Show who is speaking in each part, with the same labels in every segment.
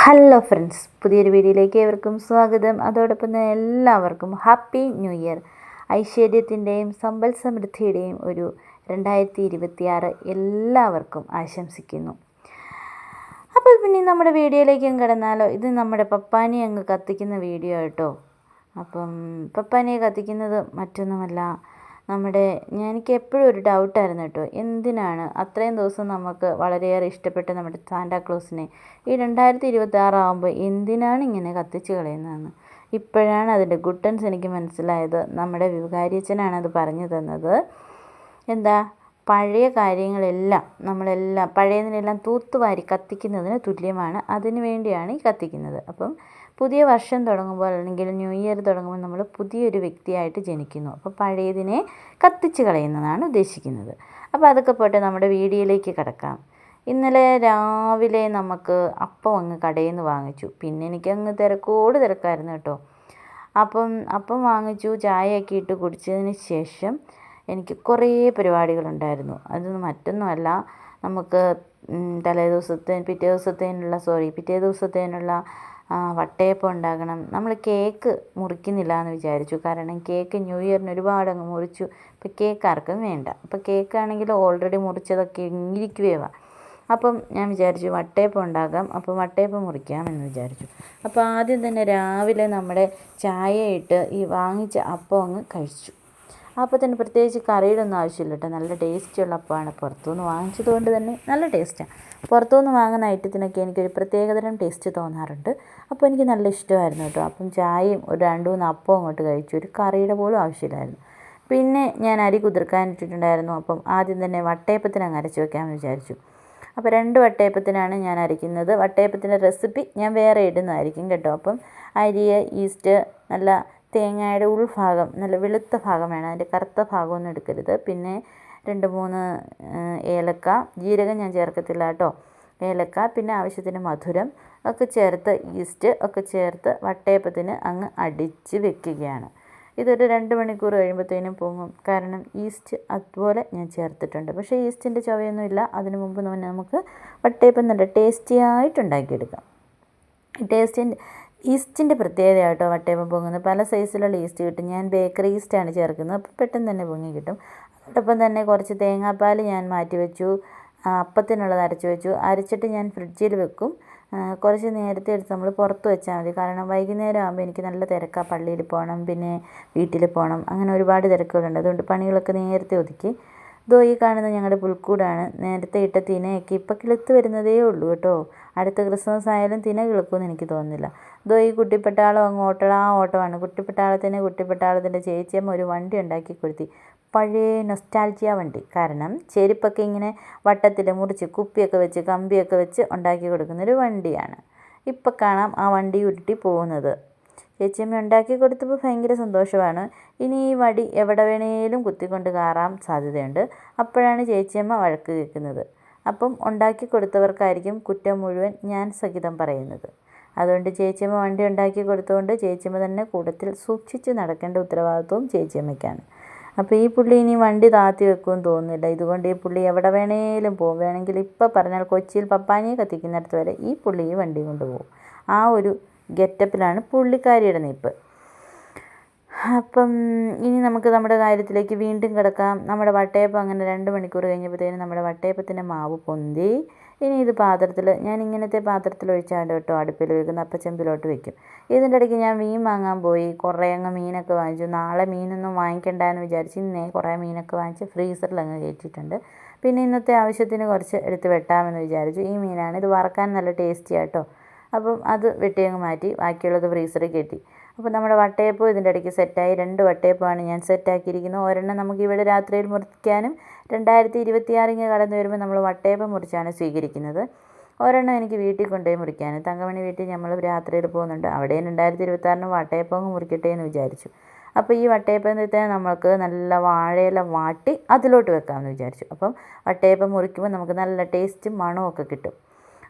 Speaker 1: Hello friends, പുതിയൊരു വീഡിയോയിലേക്ക് ഏവർക്കും സ്വാഗതം. അതോടൊപ്പം തന്നെ എല്ലാവർക്കും ഹാപ്പി ന്യൂ ഇയർ. ഐശ്വര്യത്തിൻ്റെയും സമ്പൽ സമൃദ്ധിയുടെയും ഒരു 2026 എല്ലാവർക്കും ആശംസിക്കുന്നു. അപ്പോൾ പിന്നെ നമ്മുടെ വീഡിയോയിലേക്കും കിടന്നാലോ. ഇത് നമ്മുടെ പപ്പാനി അങ്ങ് കത്തിക്കുന്ന വീഡിയോ കേട്ടോ. അപ്പം പപ്പാനിയെ കത്തിക്കുന്നത് മറ്റൊന്നുമല്ല, എനിക്ക് എപ്പോഴും ഒരു ഡൗട്ടായിരുന്നു കേട്ടോ, എന്തിനാണ് അത്രയും ദിവസം നമുക്ക് വളരെയേറെ ഇഷ്ടപ്പെട്ട നമ്മുടെ സാന്റാക്ലോസിനെ ഈ 2026 ആകുമ്പോൾ എന്തിനാണ് ഇങ്ങനെ കത്തിച്ച് കളയുന്നതെന്ന്. ഇപ്പോഴാണ് അതിൻ്റെ ഗുട്ടൻസ് എനിക്ക് മനസ്സിലായത്. നമ്മുടെ വികാരിയച്ഛനാണ് അത് പറഞ്ഞു തന്നത്. എന്താ, പഴയ കാര്യങ്ങളെല്ലാം പഴയതിനെല്ലാം തൂത്തുവാരി കത്തിക്കുന്നതിന് തുല്യമാണ്. അതിനു വേണ്ടിയാണ് ഈ കത്തിക്കുന്നത്. അപ്പം പുതിയ വർഷം തുടങ്ങുമ്പോൾ അല്ലെങ്കിൽ ന്യൂ ഇയർ തുടങ്ങുമ്പോൾ നമ്മൾ പുതിയൊരു വ്യക്തിയായിട്ട് ജനിക്കുന്നു. അപ്പോൾ പഴയതിനെ കത്തിച്ച് കളയുന്നതാണ് ഉദ്ദേശിക്കുന്നത്. അപ്പോൾ അതൊക്കെ പോട്ടെ, നമ്മുടെ വീഡിയോയിലേക്ക് കിടക്കാം. ഇന്നലെ രാവിലെ നമുക്ക് അപ്പം അങ്ങ് കടയിൽ നിന്ന് വാങ്ങിച്ചു. പിന്നെ എനിക്കങ്ങ് തിരക്കായിരുന്നു കേട്ടോ. അപ്പം വാങ്ങിച്ചു, ചായയൊക്കെ ഇട്ട് കുടിച്ചതിന് ശേഷം എനിക്ക് കുറേ പരിപാടികളുണ്ടായിരുന്നു. അതൊന്നും മറ്റൊന്നുമല്ല, നമുക്ക് പിറ്റേ ദിവസത്തേനുള്ള വട്ടയപ്പം ഉണ്ടാക്കണം. നമ്മൾ കേക്ക് മുറിക്കുന്നില്ല എന്ന് വിചാരിച്ചു. കാരണം കേക്ക് ന്യൂ ഇയറിന് ഒരുപാട് അങ്ങ് മുറിച്ചു. ഇപ്പോൾ കേക്ക് ആർക്കും വേണ്ട. അപ്പോൾ കേക്കാണെങ്കിൽ ഓൾറെഡി മുറിച്ചതൊക്കെ ഇരിക്കുകയാണ്. അപ്പം ഞാൻ വിചാരിച്ചു വട്ടയപ്പം ഉണ്ടാക്കാം. അപ്പോൾ വട്ടയപ്പം മുറിക്കാം എന്ന് വിചാരിച്ചു. അപ്പോൾ ആദ്യം തന്നെ രാവിലെ നമ്മുടെ ചായ ഇട്ട് ഈ വാങ്ങിച്ച അപ്പം അങ്ങ് കഴിച്ചു. അപ്പത്തിന് പ്രത്യേകിച്ച് കറിയുടെ ഒന്നും ആവശ്യമില്ല കേട്ടോ. നല്ല ടേസ്റ്റുള്ള അപ്പമാണ്. പുറത്തുനിന്ന് വാങ്ങിച്ചത് കൊണ്ട് തന്നെ നല്ല ടേസ്റ്റാണ്. പുറത്തുനിന്ന് വാങ്ങുന്ന ഐറ്റത്തിനൊക്കെ എനിക്കൊരു പ്രത്യേകതരം ടേസ്റ്റ് തോന്നാറുണ്ട്. അപ്പോൾ എനിക്ക് നല്ല ഇഷ്ടമായിരുന്നു കേട്ടോ. അപ്പം ചായയും ഒരു 2-3 അപ്പം അങ്ങോട്ട് കഴിച്ചു. ഒരു കറിയുടെ പോലും ആവശ്യമില്ലായിരുന്നു. പിന്നെ ഞാൻ അരി കുതിർക്കാനിട്ടിട്ടുണ്ടായിരുന്നു. അപ്പം ആദ്യം തന്നെ വട്ടയപ്പത്തിന് അങ്ങ് അരച്ച് വെക്കാമെന്ന് വിചാരിച്ചു. അപ്പോൾ 2 വട്ടയപ്പത്തിനാണ് ഞാൻ അരയ്ക്കുന്നത്. വട്ടയപ്പത്തിൻ്റെ റെസിപ്പി ഞാൻ വേറെ ഇടുന്നതായിരിക്കും കേട്ടോ. അപ്പം അരി, ഈസ്റ്റ്, നല്ല തേങ്ങയുടെ ഉൾഭാഗം നല്ല വെളുത്ത ഭാഗം വേണം, അതിൻ്റെ കറുത്ത ഭാഗമൊന്നും എടുക്കരുത്. പിന്നെ 2-3 ഏലക്ക, ജീരകം ഞാൻ ചേർക്കത്തില്ല കേട്ടോ. ഏലക്ക, പിന്നെ ആവശ്യത്തിന് മധുരം ഒക്കെ ചേർത്ത് ഈസ്റ്റ് ഒക്കെ ചേർത്ത് വട്ടയപ്പത്തിന് അങ്ങ് അടിച്ച് വെക്കുകയാണ്. ഇതൊരു 2 മണിക്കൂർ കഴിയുമ്പോഴത്തേനും പൊങ്ങും. കാരണം ഈസ്റ്റ് അതുപോലെ ഞാൻ ചേർത്തിട്ടുണ്ട്. പക്ഷേ ഈസ്റ്റിൻ്റെ ചുവയൊന്നുമില്ല. അതിന് മുമ്പ് തന്നെ നമുക്ക് വട്ടയപ്പം നല്ല ടേസ്റ്റി ആയിട്ട് ഉണ്ടാക്കിയെടുക്കാം. ഈസ്റ്റിൻ്റെ പ്രത്യേകത കേട്ടോ വട്ടയപ്പം പൊങ്ങുന്നത്. പല സൈസിലുള്ള ഈസ്റ്റ് കിട്ടും. ഞാൻ ബേക്കറി ഈസ്റ്റാണ് ചേർക്കുന്നത്. അപ്പോൾ പെട്ടെന്ന് തന്നെ പൊങ്ങി കിട്ടും. അതോടൊപ്പം തന്നെ കുറച്ച് തേങ്ങാപ്പാൽ ഞാൻ മാറ്റി വെച്ചു. അപ്പത്തിനുള്ളത് അരച്ച് വെച്ചു. അരച്ചിട്ട് ഞാൻ ഫ്രിഡ്ജിൽ വെക്കും. കുറച്ച് നേരത്തെ എടുത്ത് നമ്മൾ പുറത്ത് വെച്ചാൽ മതി. കാരണം വൈകുന്നേരം ആകുമ്പോൾ എനിക്ക് നല്ല തിരക്കാണ്. പള്ളിയിൽ പോകണം, പിന്നെ വീട്ടിൽ പോകണം, അങ്ങനെ ഒരുപാട് തിരക്കുകളുണ്ട്. അതുകൊണ്ട് പണികളൊക്കെ നേരത്തെ ഒതുക്കി. ഈ കാണുന്നത് ഞങ്ങളുടെ പുൽക്കൂടാണ്. നേരത്തെ ഇട്ട തിനയൊക്കെ ഇപ്പം കിളുത്ത് വരുന്നതേ ഉള്ളൂ കേട്ടോ. അടുത്ത ക്രിസ്മസ് ആയാലും തിന കിളുക്കുമെന്ന് എനിക്ക് തോന്നുന്നില്ല. ഈ കുട്ടിപ്പട്ടാളം അങ്ങ് ഓട്ടമാണ്. കുട്ടിപ്പട്ടാളത്തിൻ്റെ ചേച്ചിയമ്മ ഒരു വണ്ടി ഉണ്ടാക്കി കൊടുത്തി. പഴയ നൊസ്റ്റാൾജിയ വണ്ടി. കാരണം ചെരുപ്പൊക്കെ ഇങ്ങനെ വട്ടത്തിൽ മുറിച്ച് കുപ്പിയൊക്കെ വെച്ച് കമ്പിയൊക്കെ വെച്ച് ഉണ്ടാക്കി കൊടുക്കുന്നൊരു വണ്ടിയാണ്. ഇപ്പം കാണാം ആ വണ്ടി ഉരുട്ടി പോകുന്നത്. ചേച്ചിയമ്മ ഉണ്ടാക്കി കൊടുത്തപ്പോൾ ഭയങ്കര സന്തോഷമാണ്. ഇനി ഈ വടി എവിടെ വേണേലും കുത്തിക്കൊണ്ട് കയറാൻ സാധ്യതയുണ്ട്. അപ്പോഴാണ് ചേച്ചിയമ്മ വഴക്ക് കേൾക്കുന്നത്. അപ്പം ഉണ്ടാക്കി കൊടുത്തവർക്കായിരിക്കും കുറ്റം മുഴുവൻ ഞാൻ സഹിതം പറയുന്നത്. അതുകൊണ്ട് ചേച്ചിയമ്മ വണ്ടി ഉണ്ടാക്കി കൊടുത്തുകൊണ്ട് ചേച്ചിയമ്മ തന്നെ കൂട്ടത്തിൽ സൂക്ഷിച്ച് നടക്കേണ്ട ഉത്തരവാദിത്വവും ചേച്ചിയമ്മയ്ക്കാണ്. അപ്പോൾ ഈ പുള്ളി ഇനി വണ്ടി താത്തി വെക്കുമെന്ന് തോന്നുന്നില്ല. ഇതുകൊണ്ട് ഈ പുള്ളി എവിടെ വേണേലും പോകും. വേണമെങ്കിൽ ഇപ്പം പറഞ്ഞാൽ കൊച്ചിയിൽ പപ്പാനിയെ കത്തിക്കുന്നിടത്ത് വരെ ഈ പുള്ളി ഈ വണ്ടി കൊണ്ടുപോകും. ആ ഒരു ഗെറ്റപ്പിലാണ് പുള്ളിക്കാരിയുടെ നിൽപ്പ്. അപ്പം ഇനി നമുക്ക് നമ്മുടെ കാര്യത്തിലേക്ക് വീണ്ടും കിടക്കാം. നമ്മുടെ വട്ടയപ്പം അങ്ങനെ 2 മണിക്കൂർ കഴിഞ്ഞപ്പോഴത്തേനും നമ്മുടെ വട്ടയപ്പത്തിൻ്റെ മാവ് പൊന്തി. ഇനി ഇത് ഞാൻ ഇങ്ങനത്തെ പാത്രത്തിൽ ഒഴിച്ചാണ് കേട്ടോ അടുപ്പിൽ വെക്കുന്ന. അപ്പച്ചെമ്പിലോട്ട് വെക്കും. ഇതിൻ്റെ ഇടയ്ക്ക് ഞാൻ മീൻ വാങ്ങാൻ പോയി. കുറേ അങ്ങ് മീനൊക്കെ വാങ്ങിച്ചു. നാളെ മീനൊന്നും വാങ്ങിക്കണ്ട എന്ന് വിചാരിച്ച് ഇന്നേ കുറേ മീനൊക്കെ വാങ്ങിച്ച് ഫ്രീസറിൽ അങ്ങ് കയറ്റിയിട്ടുണ്ട്. പിന്നെ ഇന്നത്തെ ആവശ്യത്തിന് കുറച്ച് എടുത്ത് വെട്ടാമെന്ന് വിചാരിച്ചു. ഈ മീനാണ്. ഇത് വറക്കാൻ നല്ല ടേസ്റ്റിയാണ് കേട്ടോ. അപ്പം അത് വെട്ടി അങ്ങ് മാറ്റി. ബാക്കിയുള്ളത് ഫ്രീസറിൽ കയറ്റി. അപ്പോൾ നമ്മുടെ വട്ടയപ്പം ഇതിൻ്റെ ഇടയ്ക്ക് സെറ്റായി. 2 വട്ടയപ്പമാണ് ഞാൻ സെറ്റാക്കിയിരിക്കുന്നത്. ഒരെണ്ണം നമുക്ക് ഇവിടെ രാത്രിയിൽ മുറിക്കാനും 2026 കടന്നു വരുമ്പോൾ നമ്മൾ വട്ടയപ്പം മുറിച്ചാണ് സ്വീകരിക്കുന്നത്. ഒരെണ്ണം എനിക്ക് വീട്ടിൽ കൊണ്ടുപോയി മുറിക്കാനും. തങ്കമണി വീട്ടിൽ നമ്മൾ രാത്രിയിൽ പോകുന്നുണ്ട്. അവിടെയും 2026 വട്ടയപ്പം മുറിക്കട്ടെ എന്ന് വിചാരിച്ചു. അപ്പോൾ ഈ വട്ടയപ്പത്തെ നമുക്ക് നല്ല വാഴയില വാട്ടി അതിലോട്ട് വെക്കാമെന്ന് വിചാരിച്ചു. അപ്പം വട്ടയപ്പം മുറിക്കുമ്പോൾ നമുക്ക് നല്ല ടേസ്റ്റും മണമൊക്കെ കിട്ടും.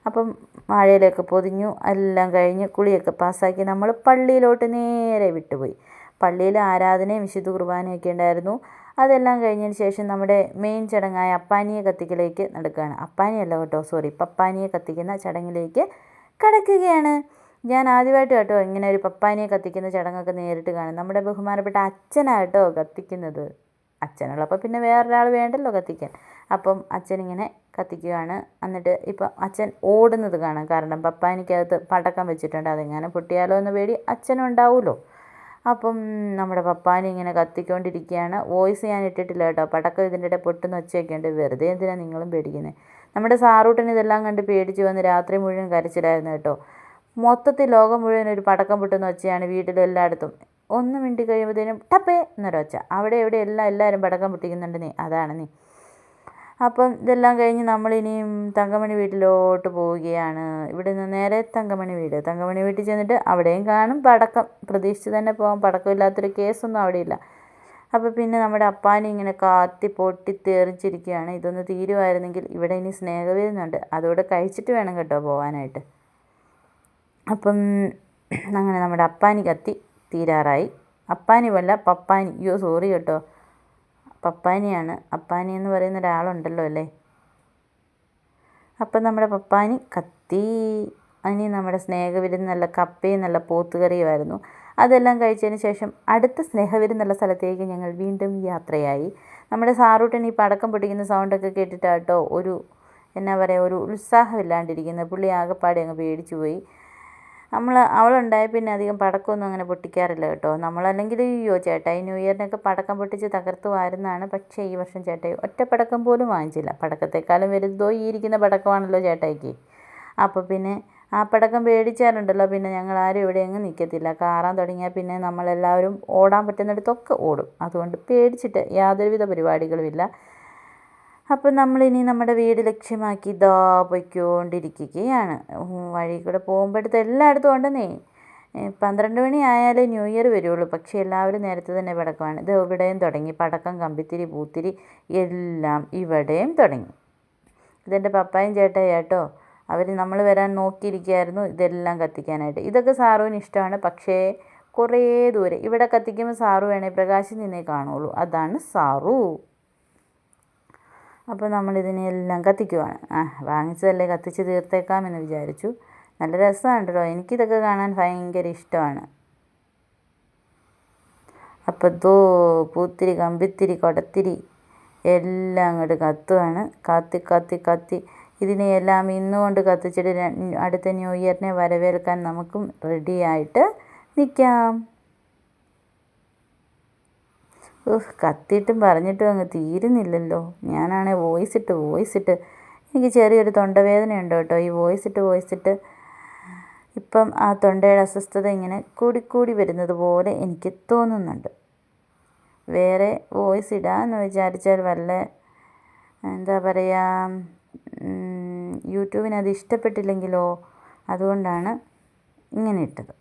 Speaker 1: അപ്പം വാഴയിലൊക്കെ പൊതിഞ്ഞു. എല്ലാം കഴിഞ്ഞ് കുളിയൊക്കെ പാസ്സാക്കി നമ്മൾ പള്ളിയിലോട്ട് നേരെ വിട്ടുപോയി. പള്ളിയിൽ ആരാധനയും വിശുദ്ധ കുർബാനയൊക്കെ ഉണ്ടായിരുന്നു. അതെല്ലാം കഴിഞ്ഞതിന് ശേഷം നമ്മുടെ മെയിൻ ചടങ്ങായ അപ്പാനിയെ കത്തിക്കലേക്ക് നടക്കുകയാണ്. അപ്പാനിയല്ല കേട്ടോ, പപ്പാനിയെ കത്തിക്കുന്ന ചടങ്ങിലേക്ക് കിടക്കുകയാണ്. ഞാൻ ആദ്യമായിട്ട് കേട്ടോ ഇങ്ങനെ ഒരു പപ്പാനിയെ കത്തിക്കുന്ന ചടങ്ങൊക്കെ നേരിട്ട് കാണും. നമ്മുടെ ബഹുമാനപ്പെട്ട അച്ഛനാട്ടോ കത്തിക്കുന്നത്. അച്ഛനുള്ളപ്പോൾ പിന്നെ വേറൊരാൾ വേണ്ടല്ലോ കത്തിക്കാൻ. അപ്പം അച്ഛനിങ്ങനെ കത്തിക്കുകയാണ്. എന്നിട്ട് ഇപ്പം അച്ഛൻ ഓടുന്നത് കാണാം. കാരണം പപ്പാനിക്കകത്ത് പടക്കം വെച്ചിട്ടുണ്ട്. അതെങ്ങനെ പൊട്ടിയാലോ എന്ന് പേടി അച്ഛനും ഉണ്ടാവുമല്ലോ. അപ്പം നമ്മുടെ പപ്പാനി ഇങ്ങനെ കത്തിക്കൊണ്ടിരിക്കുകയാണ്. വോയിസ് ഞാൻ ഇട്ടിട്ടില്ല കേട്ടോ. പടക്കം ഇതിൻ്റെ ഇടയിൽ പൊട്ടുന്ന ഒച്ചയൊക്കെ ഉണ്ട്. വെറുതെ എന്തിനാണ് നിങ്ങളും പേടിക്കുന്നത്? നമ്മുടെ സാറൂട്ടൻ ഇതെല്ലാം കണ്ട് പേടിച്ച് വന്ന് രാത്രി മുഴുവൻ കരച്ചിലായിരുന്നു കേട്ടോ. മൊത്തത്തിൽ ലോകം മുഴുവൻ ഒരു പടക്കം പൊട്ടുന്ന ഒച്ചയാണ് വീട്ടിലെല്ലായിടത്തും. 1 മിനിറ്റ് കഴിയുമ്പോഴത്തേനും ടപ്പേ എന്നൊരൊച്ച. അവിടെ ഇവിടെ എല്ലാവരും പടക്കം പൊട്ടിക്കുന്നുണ്ട്. അതാണ് നീ. അപ്പം ഇതെല്ലാം കഴിഞ്ഞ് നമ്മളിനിയും തങ്കമണി വീട്ടിലോട്ട് പോവുകയാണ്. ഇവിടെ നിന്ന് നേരെ തങ്കമണി വീട്ടിൽ ചെന്നിട്ട് അവിടെയും കാണും പടക്കം. പ്രതീക്ഷിച്ച് തന്നെ പോകാം. പടക്കമില്ലാത്തൊരു കേസൊന്നും അവിടെയില്ല. അപ്പോൾ പിന്നെ നമ്മുടെ അപ്പാനി ഇങ്ങനെ കാത്തി പൊട്ടിത്തെറിച്ചിരിക്കുകയാണ്. ഇതൊന്ന് തീരുമായിരുന്നെങ്കിൽ ഇവിടെ ഇനി സ്നേഹവിരുന്നുണ്ട്. അതോടെ കഴിച്ചിട്ട് വേണം കേട്ടോ പോകാനായിട്ട്. അപ്പം അങ്ങനെ നമ്മുടെ അപ്പാനി കത്തി തീരാറായി. അപ്പാനിയല്ല പപ്പാനി. അയ്യോ സോറി കേട്ടോ, പപ്പാനിയാണ്. അപ്പാനി എന്ന് പറയുന്ന ഒരാളുണ്ടല്ലോ അല്ലേ. അപ്പം നമ്മുടെ പപ്പാനി കത്തി. ഇനി നമ്മുടെ സ്നേഹവിരുന്ന് നല്ല കപ്പയും നല്ല പോത്തുകറിയുമായിരുന്നു. അതെല്ലാം കഴിച്ചതിന് ശേഷം അടുത്ത സ്നേഹവിരുന്നുള്ള സ്ഥലത്തേക്ക് ഞങ്ങൾ വീണ്ടും യാത്രയായി. നമ്മുടെ സാറൂട്ടൻ ഈ പടക്കം പൊട്ടിക്കുന്ന സൗണ്ടൊക്കെ കേട്ടിട്ടാട്ടോ ഒരു എന്നാ പറയുക, ഒരു ഉത്സാഹമില്ലാണ്ടിരിക്കുന്നത്. പുള്ളി ആകെപ്പാടെ അങ്ങ് പേടിച്ചു പോയി. അവളുണ്ടായ പിന്നെ അധികം പടക്കമൊന്നും അങ്ങനെ പൊട്ടിക്കാറില്ല കേട്ടോ. നമ്മളല്ലെങ്കിൽ അയ്യോ ചേട്ടായി ന്യൂ ഇയറിനൊക്കെ പടക്കം പൊട്ടിച്ച് തകർത്തുമായിരുന്നതാണ്. പക്ഷേ ഈ വർഷം ചേട്ടായി ഒറ്റ പടക്കം പോലും വാങ്ങിച്ചില്ല. പടക്കത്തെക്കാളും വലുതോ ഈ ഇരിക്കുന്ന പടക്കമാണല്ലോ ചേട്ടായിക്ക്. അപ്പോൾ പിന്നെ ആ പടക്കം പേടിച്ചാലുണ്ടല്ലോ പിന്നെ ഞങ്ങൾ ആരും ഇവിടെ എങ്ങും നിൽക്കത്തില്ല. കാറാൻ തുടങ്ങിയാൽ പിന്നെ നമ്മളെല്ലാവരും ഓടാൻ പറ്റുന്നിടത്തൊക്കെ ഓടും. അതുകൊണ്ട് പേടിച്ചിട്ട് യാതൊരുവിധ പരിപാടികളുമില്ല. അപ്പം നമ്മളിനി നമ്മുടെ വീട് ലക്ഷ്യമാക്കി ഇതാ പൊയ്ക്കൊണ്ടിരിക്കുകയാണ്. വഴി കൂടെ പോകുമ്പോഴത്തെ എല്ലായിടത്തും ഉണ്ടെന്നേ. 12 മണി ആയാലേ ന്യൂ ഇയർ വരുള്ളൂ. പക്ഷേ എല്ലാവരും നേരത്തെ തന്നെ പടക്കമാണ്. ഇത് ഇവിടെയും തുടങ്ങി പടക്കം, കമ്പിത്തിരി, പൂത്തിരി എല്ലാം ഇവിടെയും തുടങ്ങി. ഇതെൻ്റെ പപ്പായും ചേട്ടായി കേട്ടോ. അവർ നമ്മൾ വരാൻ നോക്കിയിരിക്കുകയായിരുന്നു ഇതെല്ലാം കത്തിക്കാനായിട്ട്. ഇതൊക്കെ സാറുവിന് ഇഷ്ടമാണ്. പക്ഷേ കുറേ ദൂരെ ഇവിടെ കത്തിക്കുമ്പോൾ സാറു വേണേൽ പ്രകാശം നിന്നേ കാണുള്ളൂ. അതാണ് സാറു. അപ്പോൾ നമ്മളിതിനെല്ലാം കത്തിക്കുവാണ്. വാങ്ങിച്ചതല്ലേ കത്തിച്ച് തീർത്തേക്കാമെന്ന് വിചാരിച്ചു. നല്ല രസമാണ് കേട്ടോ. എനിക്കിതൊക്കെ കാണാൻ ഭയങ്കര ഇഷ്ടമാണ്. അപ്പോൾ പൂത്തിരി, കമ്പിത്തിരി, കൊടത്തിരി എല്ലാം അങ്ങോട്ട് കത്തുവാണ്. കത്തി ഇതിനെയെല്ലാം ഇന്നുകൊണ്ട് കത്തിച്ചിട്ട് അടുത്ത ന്യൂ ഇയറിനെ വരവേൽക്കാൻ നമുക്കും റെഡിയായിട്ട് നിൽക്കാം. കത്തിയിട്ടും പറഞ്ഞിട്ടും അങ്ങ് തീരുന്നില്ലല്ലോ. ഞാനാണെങ്കിൽ വോയിസ് ഇട്ട് എനിക്ക് ചെറിയൊരു തൊണ്ടവേദനയുണ്ട് കേട്ടോ. ഈ വോയിസ് ഇട്ട് ഇപ്പം ആ തൊണ്ടയുടെ അസ്വസ്ഥത ഇങ്ങനെ കൂടിക്കൂടി വരുന്നത് പോലെ എനിക്ക് തോന്നുന്നുണ്ട്. വേറെ വോയിസ് ഇടാമെന്ന് വിചാരിച്ചാൽ വല്ല എന്താ പറയുക, യൂട്യൂബിന് അത് ഇഷ്ടപ്പെട്ടില്ലെങ്കിലോ, അതുകൊണ്ടാണ് ഇങ്ങനെ ഇട്ടത്.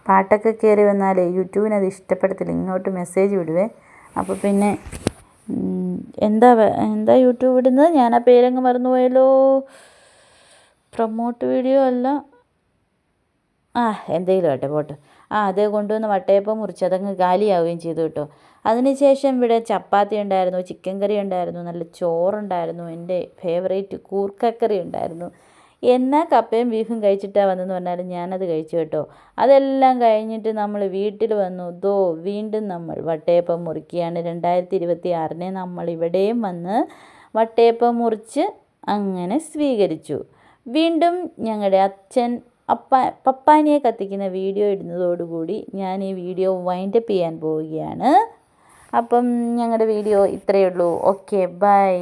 Speaker 1: പാട്ടൊക്കെ കയറി വന്നാലേ യൂട്യൂബിന് അത് ഇഷ്ടപ്പെടത്തില്ല. ഇങ്ങോട്ട് മെസ്സേജ് വിടുവേ. അപ്പോൾ പിന്നെ എന്താ യൂട്യൂബ് ഇടുന്നത്? ഞാൻ ആ പേരങ്ങ് മറന്നുപോയല്ലോ. പ്രൊമോട്ട് വീഡിയോ അല്ല, എന്തെങ്കിലും ആട്ടെ പോട്ടെ. അതേ കൊണ്ടുവന്ന് വട്ടയപ്പം മുറിച്ച് അതങ്ങ് കാലിയാവുകയും ചെയ്തു കേട്ടോ. അതിനുശേഷം ഇവിടെ ചപ്പാത്തി ഉണ്ടായിരുന്നു, ചിക്കൻ കറി ഉണ്ടായിരുന്നു, നല്ല ചോറുണ്ടായിരുന്നു, എൻ്റെ ഫേവറേറ്റ് കൂർക്കക്കറി ഉണ്ടായിരുന്നു. എന്നാ കപ്പയും ബീഫും കഴിച്ചിട്ടാണ് വന്നെന്ന് പറഞ്ഞാലും ഞാനത് കഴിച്ചു കേട്ടോ. അതെല്ലാം കഴിഞ്ഞിട്ട് നമ്മൾ വീട്ടിൽ വന്നു. വീണ്ടും നമ്മൾ വട്ടയപ്പം മുറിക്കുകയാണ്. 2026 നമ്മൾ ഇവിടെയും വന്ന് വട്ടയപ്പം മുറിച്ച് അങ്ങനെ സ്വീകരിച്ചു. വീണ്ടും ഞങ്ങളുടെ അച്ഛൻ പപ്പാനിയെ കത്തിക്കുന്ന വീഡിയോ ഇടുന്നതോടുകൂടി ഞാൻ ഈ വീഡിയോ വൈൻഡപ്പ് ചെയ്യാൻ പോവുകയാണ്. അപ്പം ഞങ്ങളുടെ വീഡിയോ ഇത്രയേ ഉള്ളൂ. Okay, by.